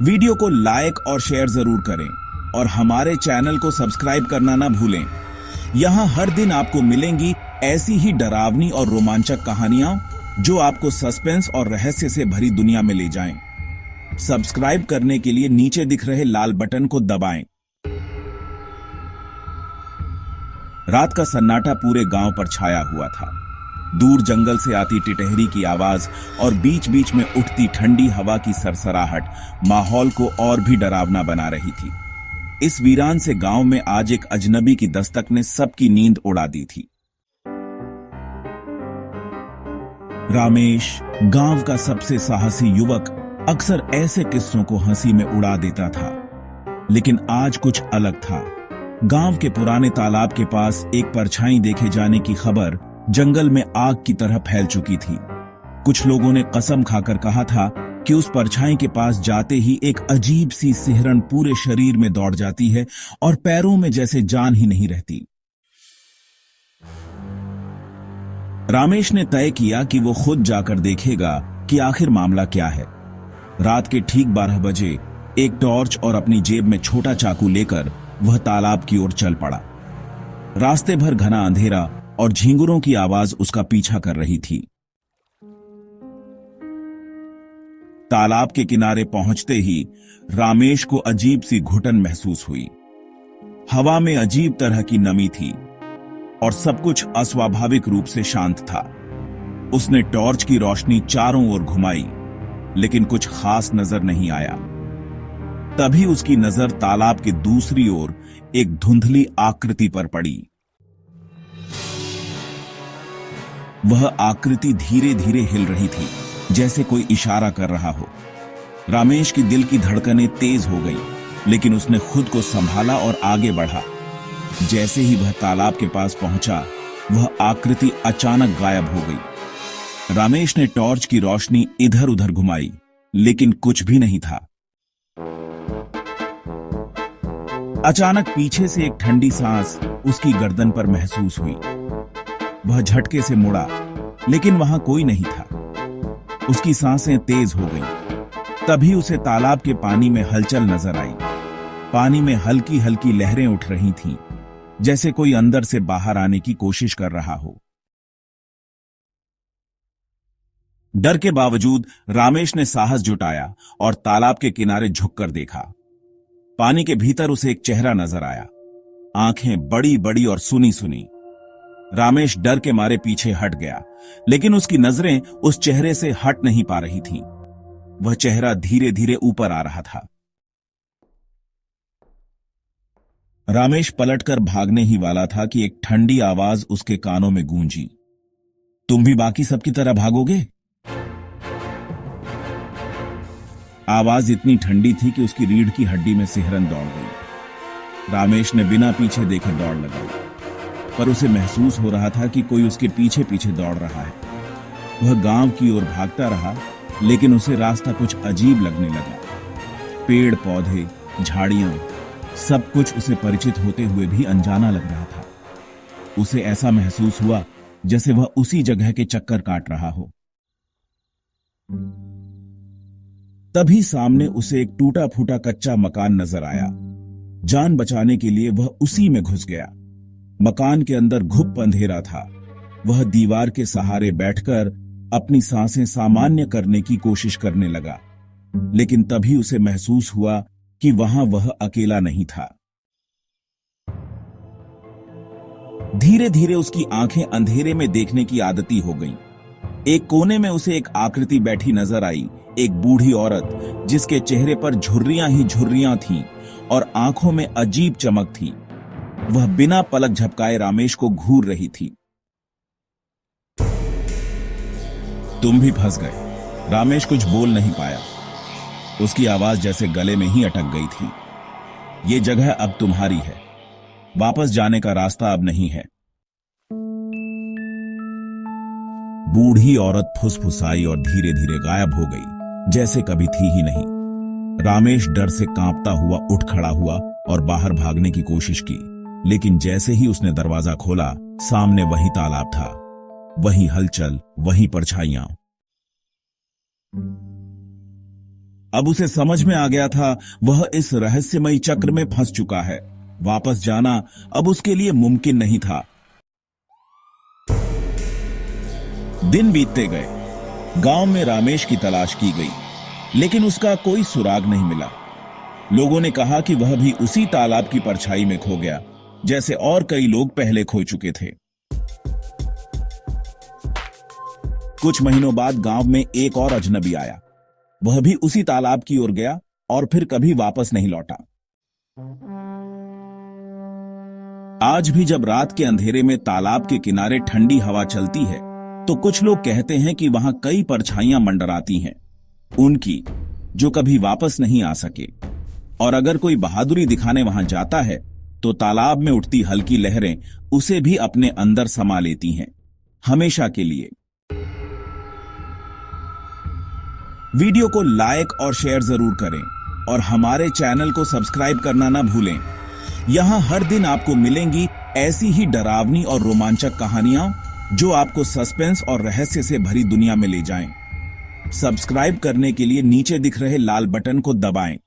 Video को like और share जरूर करें और हमारे चैनल को सब्सक्राइब करना ना भूलें। यहाँ हर दिन आपको मिलेंगी ऐसी ही डरावनी और रोमांचक कहानियां जो आपको सस्पेंस और रहस्य से भरी दुनिया में ले जाएं। सब्सक्राइब करने के लिए नीचे दिख रहे लाल बटन को दबाएं। रात का सन्नाटा पूरे गांव पर छाया हुआ था। दूर जंगल से आती टिटहरी की आवाज और बीच बीच में उठती ठंडी हवा की सरसराहट माहौल को और भी डरावना बना रही थी। इस वीरान से गांव में आज एक अजनबी की दस्तक ने सबकी नींद उड़ा दी थी। रामेश, गांव का सबसे साहसी युवक, अक्सर ऐसे किस्सों को हंसी में उड़ा देता था, लेकिन आज कुछ अलग था। गांव के पुराने तालाब के पास एक परछाई देखे जाने की खबर जंगल में आग की तरह फैल चुकी थी। कुछ लोगों ने कसम खाकर कहा था कि उस परछाई के पास जाते ही एक अजीब सी सिहरन पूरे शरीर में दौड़ जाती है और पैरों में जैसे जान ही नहीं रहती। रामेश ने तय किया कि वो खुद जाकर देखेगा कि आखिर मामला क्या है। रात के ठीक 12 बजे एक टॉर्च और अपनी जेब में छोटा चाकू लेकर वह तालाब की ओर चल पड़ा। रास्ते भर घना अंधेरा और झींगुरों की आवाज उसका पीछा कर रही थी। तालाब के किनारे पहुंचते ही रामेश को अजीब सी घुटन महसूस हुई। हवा में अजीब तरह की नमी थी और सब कुछ अस्वाभाविक रूप से शांत था। उसने टॉर्च की रोशनी चारों ओर घुमाई, लेकिन कुछ खास नजर नहीं आया। तभी उसकी नजर तालाब के दूसरी ओर एक धुंधली आकृति पर पड़ी। वह आकृति धीरे धीरे हिल रही थी, जैसे कोई इशारा कर रहा हो। रामेश की दिल की धड़कनें तेज हो गई, लेकिन उसने खुद को संभाला और आगे बढ़ा। जैसे ही वह तालाब के पास पहुंचा, वह आकृति अचानक गायब हो गई। रामेश ने टॉर्च की रोशनी इधर उधर घुमाई, लेकिन कुछ भी नहीं था। अचानक पीछे से एक ठंडी सांस उसकी गर्दन पर महसूस हुई। वह झटके से मुड़ा, लेकिन वहां कोई नहीं था। उसकी सांसें तेज हो गईं। तभी उसे तालाब के पानी में हलचल नजर आई। पानी में हल्की हल्की लहरें उठ रही थीं, जैसे कोई अंदर से बाहर आने की कोशिश कर रहा हो। डर के बावजूद रामेश ने साहस जुटाया और तालाब के किनारे झुककर देखा। पानी के भीतर उसे एक चेहरा नजर आया, आंखें बड़ी बड़ी और सुनी सुनी। रामेश डर के मारे पीछे हट गया, लेकिन उसकी नजरें उस चेहरे से हट नहीं पा रही थीं। वह चेहरा धीरे धीरे ऊपर आ रहा था। रामेश पलटकर भागने ही वाला था कि एक ठंडी आवाज उसके कानों में गूंजी, तुम भी बाकी सबकी तरह भागोगे? आवाज इतनी ठंडी थी कि उसकी रीढ़ की हड्डी में सिहरन दौड़ गई। रामेश ने बिना पीछे देखे दौड़ लगाई, पर उसे महसूस हो रहा था कि कोई उसके पीछे पीछे दौड़ रहा है। वह गांव की ओर भागता रहा, लेकिन उसे रास्ता कुछ अजीब लगने लगा। पेड़ पौधे, झाड़ियां, सब कुछ उसे परिचित होते हुए भी अनजाना लग रहा था। उसे ऐसा महसूस हुआ जैसे वह उसी जगह के चक्कर काट रहा हो। तभी सामने उसे एक टूटा फूटा कच्चा मकान नजर आया। जान बचाने के लिए वह उसी में घुस गया। मकान के अंदर घुप अंधेरा था। वह दीवार के सहारे बैठकर अपनी सांसें सामान्य करने की कोशिश करने लगा, लेकिन तभी उसे महसूस हुआ कि वहां वह अकेला नहीं था। धीरे धीरे उसकी आंखें अंधेरे में देखने की आदती हो गईं। एक कोने में उसे एक आकृति बैठी नजर आई, एक बूढ़ी औरत जिसके चेहरे पर झुर्रियां ही झुर्रियां थीं और आंखों में अजीब चमक थी। वह बिना पलक झपकाए रामेश को घूर रही थी। तुम भी फंस गए। रामेश कुछ बोल नहीं पाया। उसकी आवाज जैसे गले में ही अटक गई थी। ये जगह अब तुम्हारी है, वापस जाने का रास्ता अब नहीं है। बूढ़ी औरत फुसफुसाई और धीरे धीरे गायब हो गई, जैसे कभी थी ही नहीं। रामेश डर से कांपता हुआ उठ खड़ा हुआ और बाहर भागने की कोशिश की, लेकिन जैसे ही उसने दरवाजा खोला, सामने वही तालाब था, वही हलचल, वही परछाइयां। अब उसे समझ में आ गया था वह इस रहस्यमयी चक्र में फंस चुका है। वापस जाना अब उसके लिए मुमकिन नहीं था। दिन बीतते गए। गांव में रामेश की तलाश की गई, लेकिन उसका कोई सुराग नहीं मिला। लोगों ने कहा कि वह भी उसी तालाब की परछाई में खो गया, जैसे और कई लोग पहले खो चुके थे। कुछ महीनों बाद गांव में एक और अजनबी आया। वह भी उसी तालाब की ओर गया और फिर कभी वापस नहीं लौटा। आज भी जब रात के अंधेरे में तालाब के किनारे ठंडी हवा चलती है, तो कुछ लोग कहते हैं कि वहां कई परछाइयां मंडराती हैं, उनकी जो कभी वापस नहीं आ सके। और अगर कोई बहादुरी दिखाने वहां जाता है, तो तालाब में उठती हल्की लहरें उसे भी अपने अंदर समा लेती हैं, हमेशा के लिए। वीडियो को लाइक और शेयर जरूर करें और हमारे चैनल को सब्सक्राइब करना ना भूलें। यहां हर दिन आपको मिलेंगी ऐसी ही डरावनी और रोमांचक कहानियां जो आपको सस्पेंस और रहस्य से भरी दुनिया में ले जाएं। सब्सक्राइब करने के लिए नीचे दिख रहे लाल बटन को दबाएं।